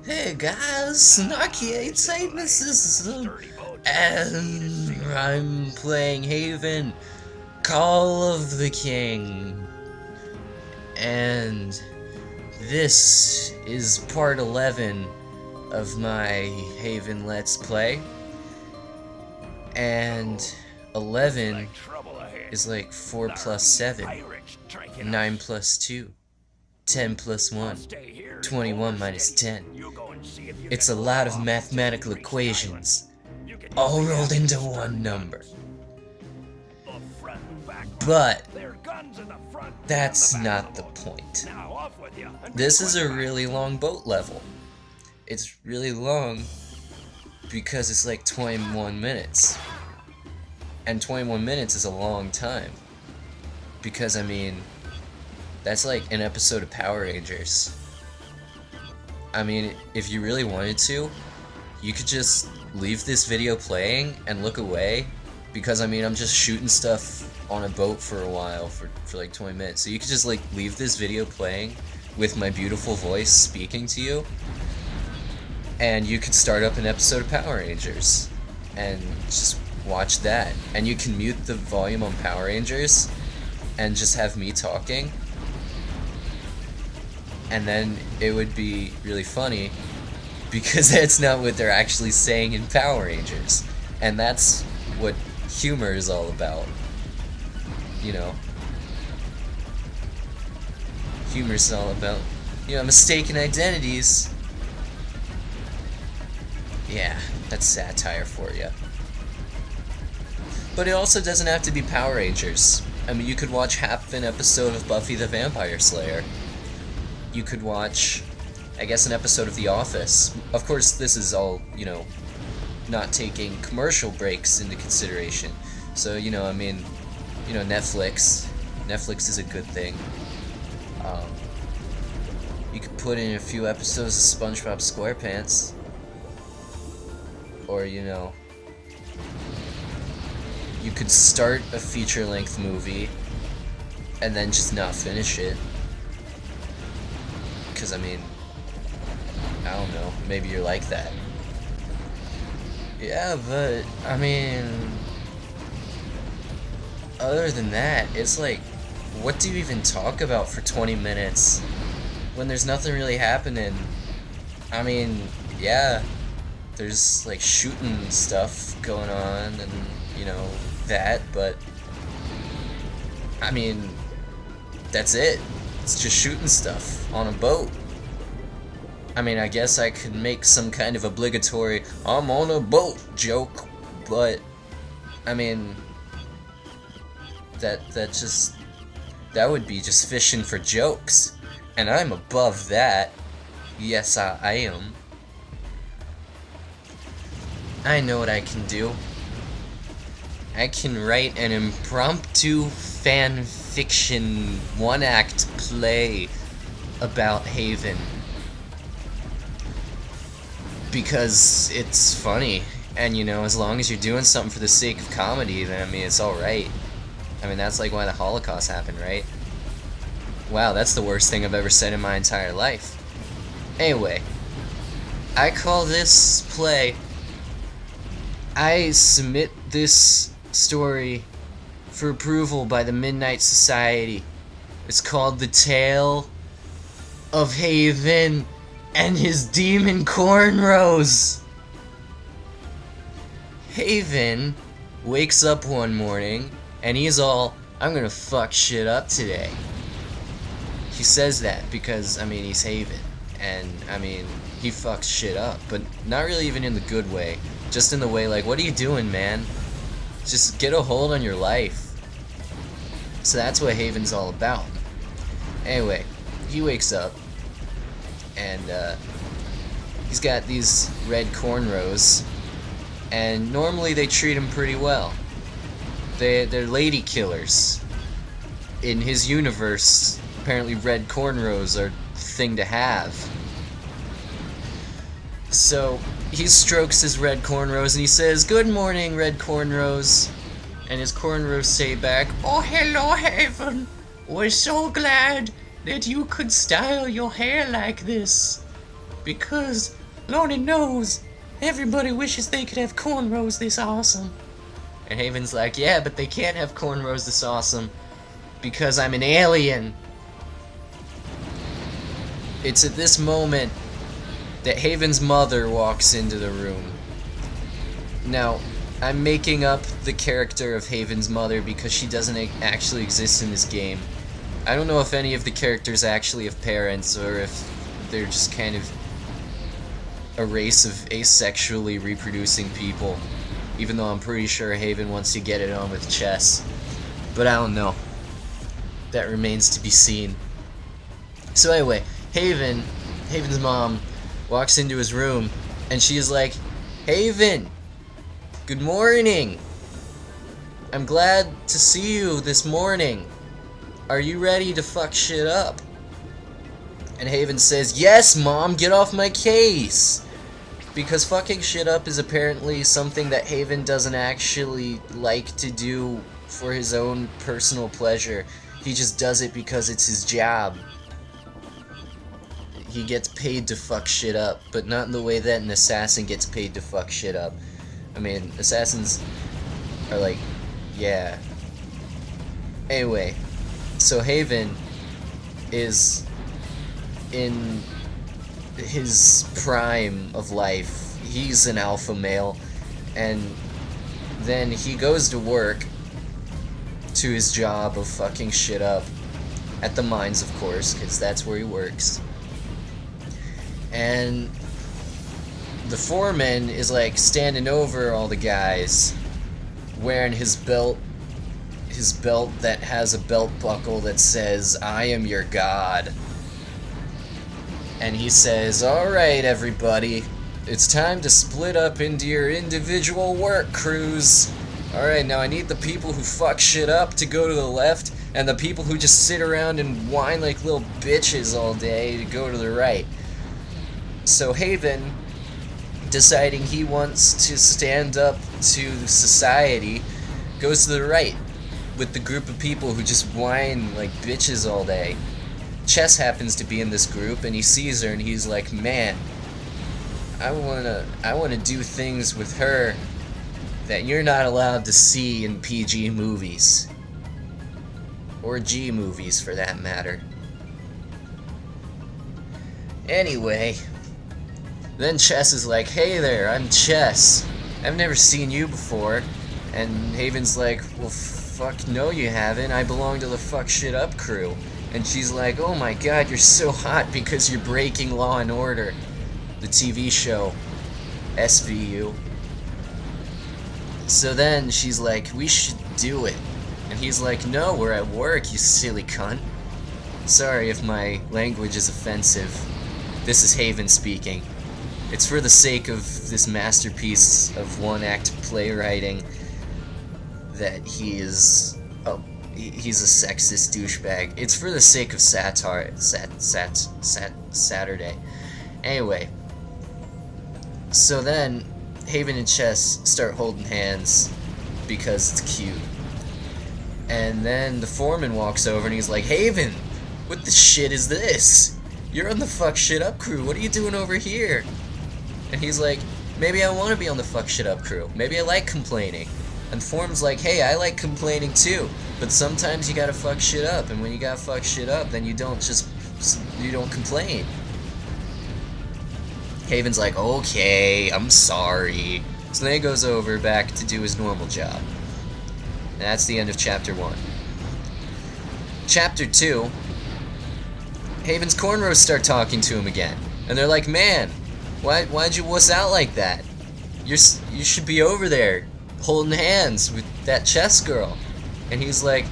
Hey guys, Snarky8 this is and I'm playing Haven, Call of the King, and this is part 11 of my Haven Let's Play, and 11 is like 4 plus 7, 9 plus 2, 10 plus 1, 21 minus 10. It's a lot of mathematical equations, all rolled into one number. But that's not the point. This is a really long boat level. It's really long because it's like 21 minutes. And 21 minutes is a long time. Because, I mean, that's like an episode of Power Rangers. I mean, if you really wanted to, you could just leave this video playing and look away, because I mean, I'm just shooting stuff on a boat for a while, for like 20 minutes. So you could just like leave this video playing with my beautiful voice speaking to you, and you could start up an episode of Power Rangers and just watch that. And you can mute the volume on Power Rangers and just have me talking. And then it would be really funny, because that's not what they're actually saying in Power Rangers. And that's what humor is all about. You know. Humor's all about, you know, mistaken identities. Yeah, that's satire for you. But it also doesn't have to be Power Rangers. I mean, you could watch half an episode of Buffy the Vampire Slayer. You could watch, I guess, an episode of The Office. Of course, this is all, you know, not taking commercial breaks into consideration. So, you know, I mean, you know, Netflix is a good thing. You could put in a few episodes of SpongeBob SquarePants. Or, you know, you could start a feature-length movie and then just not finish it. Because, I mean, I don't know, maybe you're like that. Yeah, but, I mean, other than that, it's like, what do you even talk about for 20 minutes when there's nothing really happening? I mean, yeah, there's like shooting stuff going on and, you know, that, but, I mean, that's it. It's just shooting stuff on a boat. I mean, I guess I could make some kind of obligatory "I'm on a boat" joke, but I mean, that would be just fishing for jokes, and I'm above that. Yes, I am. I know what I can do. I can write an impromptu fan fiction one-act play about Haven, because it's funny, and you know, as long as you're doing something for the sake of comedy, then I mean, it's alright. I mean, that's like why the Holocaust happened, right? Wow, that's the worst thing I've ever said in my entire life. Anyway, I call this play, I submit this story for approval by the Midnight Society. It's called The Tale of Haven and His Demon Cornrows. Haven wakes up one morning and he's all, "I'm gonna fuck shit up today." He says that because, I mean, he's Haven, and I mean, he fucks shit up, but not really even in the good way, just in the way like, what are you doing, man? Just get a hold on your life. So that's what Haven's all about. Anyway, he wakes up, and he's got these red cornrows, and normally they treat him pretty well. They're lady killers. In his universe, apparently red cornrows are the thing to have. So he strokes his red cornrows and he says, "Good morning, red cornrows." And his cornrows say back, "Oh, hello, Haven. We're so glad that you could style your hair like this. because, Lordy knows, everybody wishes they could have cornrows this awesome. And Haven's like, yeah, but they can't have cornrows this awesome because I'm an alien. It's at this moment that Haven's mother walks into the room. Now, I'm making up the character of Haven's mother because she doesn't actually exist in this game. I don't know if any of the characters actually have parents or if they're just kind of a race of asexually reproducing people, even though I'm pretty sure Haven wants to get it on with chess. But I don't know. That remains to be seen. So anyway, Haven's mom walks into his room and she's like, Haven, good morning. I'm glad to see you this morning. Are you ready to fuck shit up? And Haven says, yes, Mom, get off my case. Because fucking shit up is apparently something that Haven doesn't actually like to do for his own personal pleasure. He just does it because it's his job. He gets paid to fuck shit up, but not in the way that an assassin gets paid to fuck shit up. I mean, assassins are like, yeah. Anyway, so Haven is in his prime of life. He's an alpha male, and then he goes to work to his job of fucking shit up at the mines, of course, because that's where he works. And the foreman is like standing over all the guys, wearing his belt that has a belt buckle that says, I am your god. And he says, alright everybody, it's time to split up into your individual work crews. Alright, now I need the people who fuck shit up to go to the left, and the people who just sit around and whine like little bitches all day to go to the right. So Haven, deciding he wants to stand up to society, goes to the right with the group of people who just whine like bitches all day. Chess happens to be in this group, and he sees her and he's like, man, I wanna do things with her that you're not allowed to see in PG movies. Or G movies, for that matter. Anyway, then Chess is like, hey there, I'm Chess. I've never seen you before. And Haven's like, well, fuck no you haven't. I belong to the fuck shit up crew. And she's like, oh my god, you're so hot because you're breaking Law and Order. The TV show. SVU. So then she's like, we should do it. And he's like, no, we're at work, you silly cunt. Sorry if my language is offensive. This is Haven speaking. It's for the sake of this masterpiece of one-act playwriting that he is... oh, he's a sexist douchebag. It's for the sake of satire... Saturday. Anyway. So then, Haven and Chess start holding hands because it's cute. And then the foreman walks over and he's like, Haven, what the shit is this? You're on the fuck shit up crew. What are you doing over here? And he's like, maybe I want to be on the fuck shit up crew. Maybe I like complaining. And Foreman's like, hey, I like complaining too. But sometimes you gotta fuck shit up. And when you gotta fuck shit up, then you don't complain. Haven's like, okay, I'm sorry. So then he goes over back to do his normal job. And that's the end of Chapter 1. Chapter 2, Haven's cornrows start talking to him again. And they're like, man, why'd you wuss out like that? You should be over there holding hands with that chess girl. And he's like,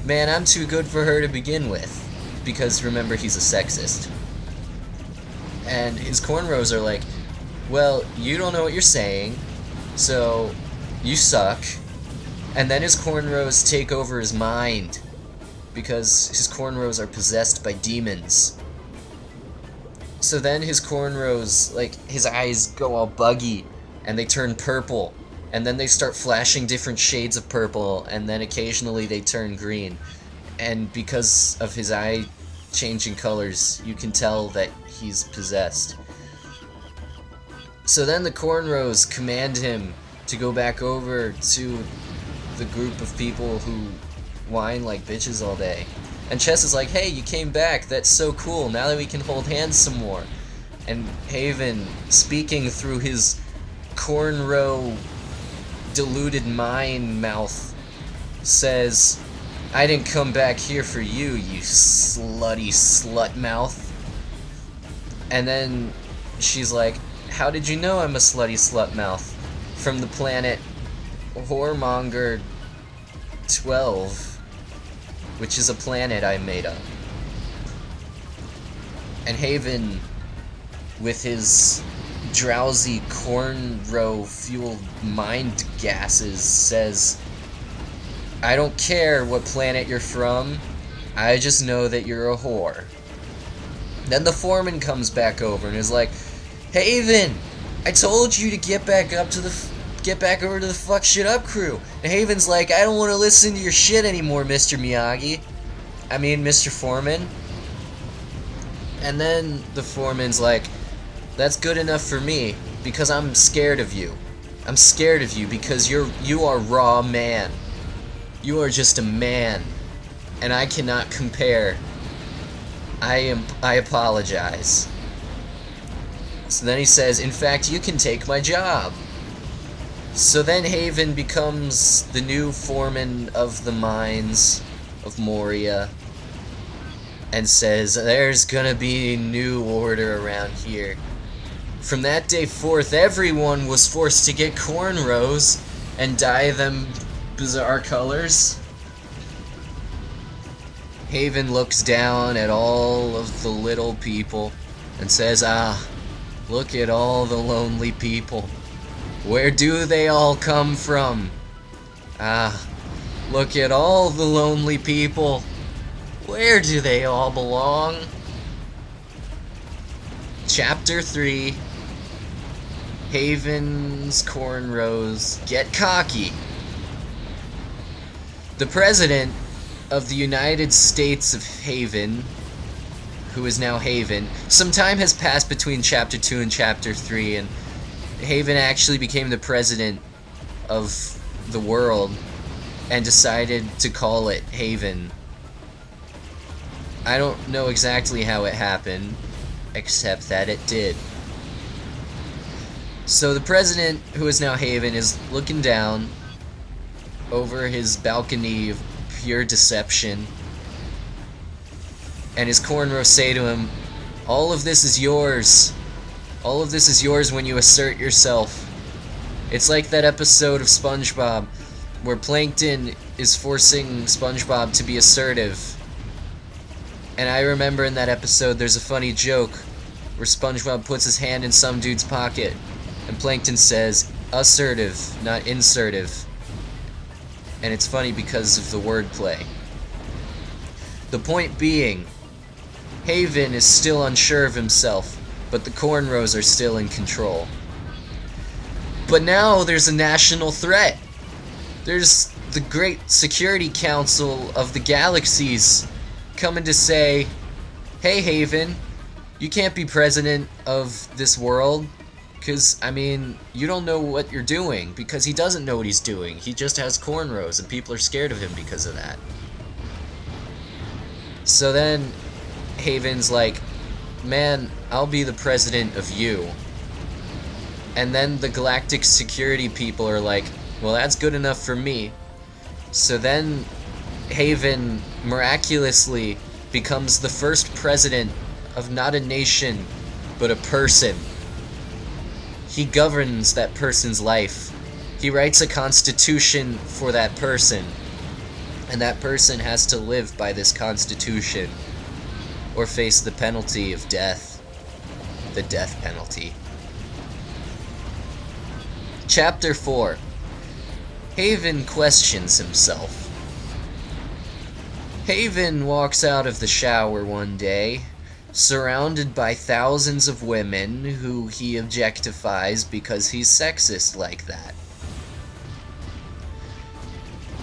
man, I'm too good for her to begin with. Because remember, he's a sexist. And his cornrows are like, well, you don't know what you're saying, so you suck. And then his cornrows take over his mind, because his cornrows are possessed by demons. So then his cornrows, like, his eyes go all buggy, and they turn purple, and then they start flashing different shades of purple, and then occasionally they turn green. And because of his eye changing colors, you can tell that he's possessed. So then the cornrows command him to go back over to the group of people who whine like bitches all day. And Chess is like, hey, you came back, that's so cool, now that we can hold hands some more. And Haven, speaking through his cornrow deluded mind mouth, says, I didn't come back here for you, you slutty slut mouth. And then she's like, how did you know I'm a slutty slut mouth? From the planet Whoremonger 12, which is a planet I made up. And Haven, with his drowsy cornrow-fueled mind gases, says, I don't care what planet you're from, I just know that you're a whore. Then the foreman comes back over and is like, Haven, I told you to get back over to the fuck shit up crew. And Haven's like, I don't want to listen to your shit anymore, Mr. Miyagi. I mean, Mr. Foreman. And then the foreman's like, that's good enough for me, because I'm scared of you. I'm scared of you because you are raw man. You are just a man, and I cannot compare. I apologize. So then he says, in fact, you can take my job. So then Haven becomes the new foreman of the mines of Moria and says, there's gonna be new order around here. From that day forth, everyone was forced to get cornrows and dye them bizarre colors. Haven looks down at all of the little people and says, ah, look at all the lonely people. Where do they all come from? Ah, look at all the lonely people. Where do they all belong? Chapter 3. Haven's cornrows get cocky. The president of the United States of Haven, who is now Haven, some time has passed between Chapter 2 and Chapter 3, and Haven actually became the president of the world and decided to call it Haven. I don't know exactly how it happened, except that it did. So the president, who is now Haven, is looking down over his balcony of pure deception, and his cornrows say to him, all of this is yours. All of this is yours when you assert yourself. It's like that episode of SpongeBob where Plankton is forcing SpongeBob to be assertive. And I remember in that episode there's a funny joke where SpongeBob puts his hand in some dude's pocket and Plankton says, assertive, not insertive. And it's funny because of the wordplay. The point being, Haven is still unsure of himself, but the cornrows are still in control. But now there's a national threat. There's the Great Security Council of the Galaxies coming to say, hey Haven, you can't be president of this world, because, I mean, you don't know what you're doing, because he doesn't know what he's doing. He just has cornrows, and people are scared of him because of that. So then, Haven's like, man, I'll be the president of you. And then the Galactic Security people are like, well, that's good enough for me. So then, Haven miraculously becomes the first president of not a nation, but a person. He governs that person's life. He writes a constitution for that person. And that person has to live by this constitution, or face the penalty of death. The death penalty. Chapter 4. Haven questions himself. Haven walks out of the shower one day, surrounded by thousands of women who he objectifies because he's sexist like that.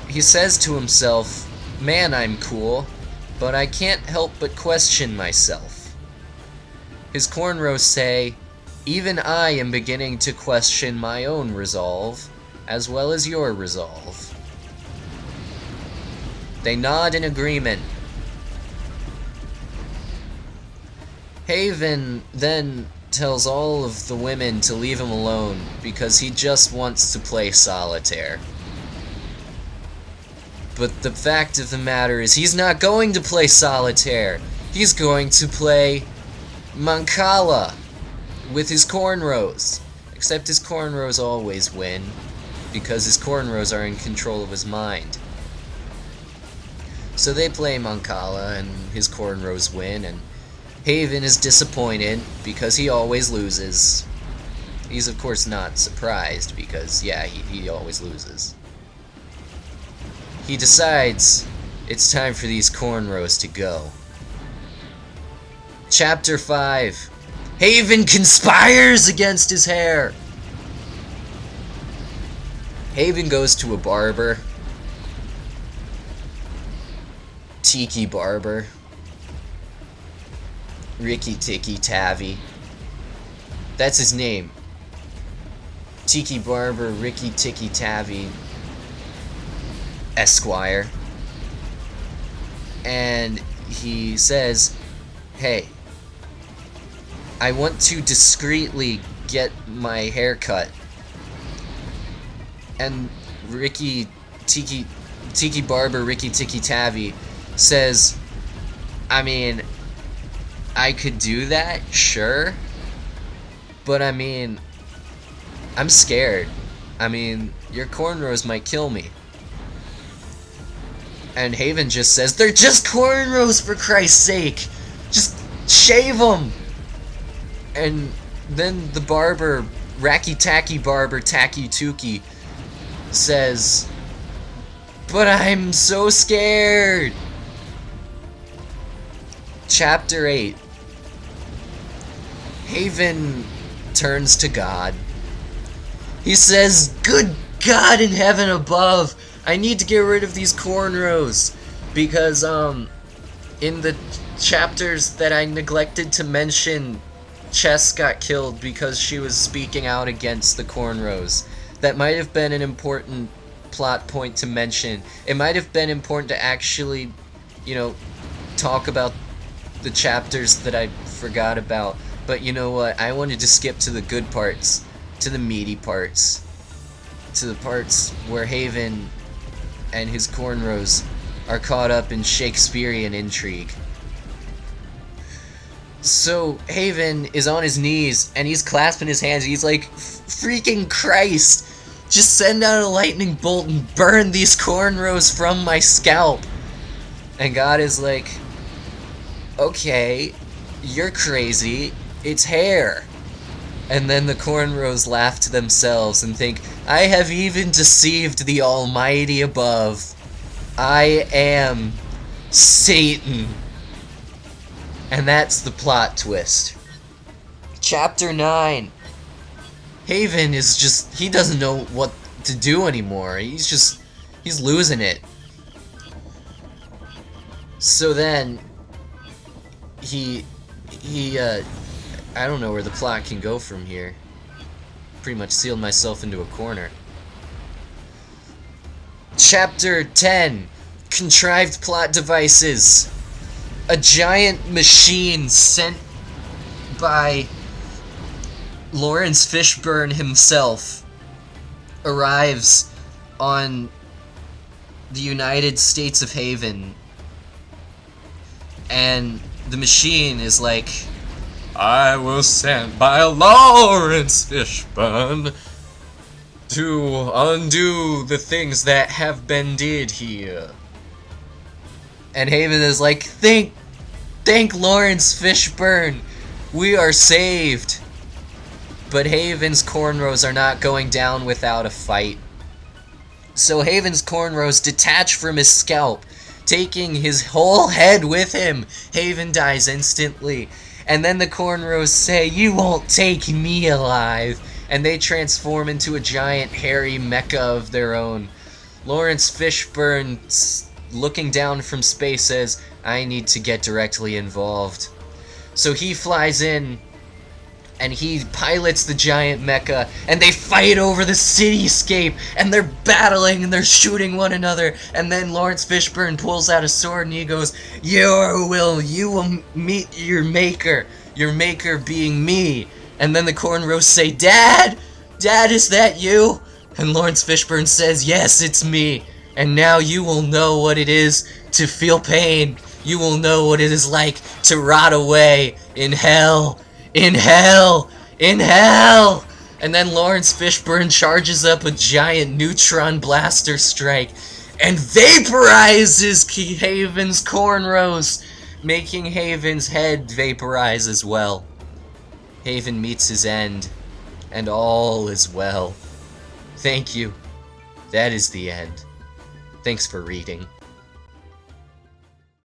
He says to himself, man, I'm cool, but I can't help but question myself. His cornrows say, Even I am beginning to question my own resolve, as well as your resolve. They nod in agreement. Haven then tells all of the women to leave him alone because he just wants to play solitaire. But the fact of the matter is he's not going to play solitaire. He's going to play Mancala with his cornrows. Except his cornrows always win because his cornrows are in control of his mind. So they play Mancala and his cornrows win, and Haven is disappointed because he always loses. He's of course not surprised because, yeah, he always loses. He decides it's time for these cornrows to go. Chapter 5. Haven conspires against his hair! Haven goes to a barber. Tiki barber. Ricky Tiki Tavi. That's his name. Tiki barber Ricky Tiki Tavi Esquire. And he says, hey, I want to discreetly get my hair cut. And Tiki barber Ricky Tiki Tavi says, I mean, I could do that, sure, but I mean, I'm scared. I mean, your cornrows might kill me. And Haven just says, they're just cornrows, for Christ's sake! Just shave them! And then the barber, Racky Tacky Barber Tacky Tuki, says, but I'm so scared! Chapter 8. Haven turns to God. He says, good God in heaven above, I need to get rid of these cornrows, because, in the chapters that I neglected to mention, Chess got killed because she was speaking out against the cornrows. That might have been an important plot point to mention. It might have been important to actually, you know, talk about the chapters that I forgot about. But you know what? I wanted to skip to the good parts, to the meaty parts, to the parts where Haven and his cornrows are caught up in Shakespearean intrigue. So Haven is on his knees and he's clasping his hands. He's like, freaking Christ, just send out a lightning bolt and burn these cornrows from my scalp. And God is like, okay, you're crazy, it's hair. And then the cornrows laugh to themselves and think, I have even deceived the Almighty above. I am Satan. And that's the plot twist. Chapter 9. Haven is just, he doesn't know what to do anymore. He's losing it. So then, I don't know where the plot can go from here. Pretty much sealed myself into a corner. Chapter 10. Contrived plot devices. A giant machine sent by Lawrence Fishburne himself arrives on the United States of Haven. And the machine is like, I was sent by Lawrence Fishburne to undo the things that have been did here. And Haven is like, thank Lawrence Fishburne, we are saved. But Haven's cornrows are not going down without a fight. So Haven's cornrows detach from his scalp, taking his whole head with him. Haven dies instantly. And then the cornrows say, you won't take me alive. And they transform into a giant hairy mecha of their own. Lawrence Fishburne, looking down from space, says, I need to get directly involved. So he flies in and he pilots the giant mecha, and they fight over the cityscape, and they're battling, and they're shooting one another, and then Lawrence Fishburne pulls out a sword, and he goes, you will meet your maker being me. And then the cornrows say, Dad, is that you? And Lawrence Fishburne says, yes, it's me, and now you will know what it is to feel pain. You will know what it is like to rot away in hell. In hell! In hell! And then Lawrence Fishburne charges up a giant neutron blaster strike and vaporizes Haven's cornrows, making Haven's head vaporize as well. Haven meets his end, and all is well. Thank you. That is the end. Thanks for reading.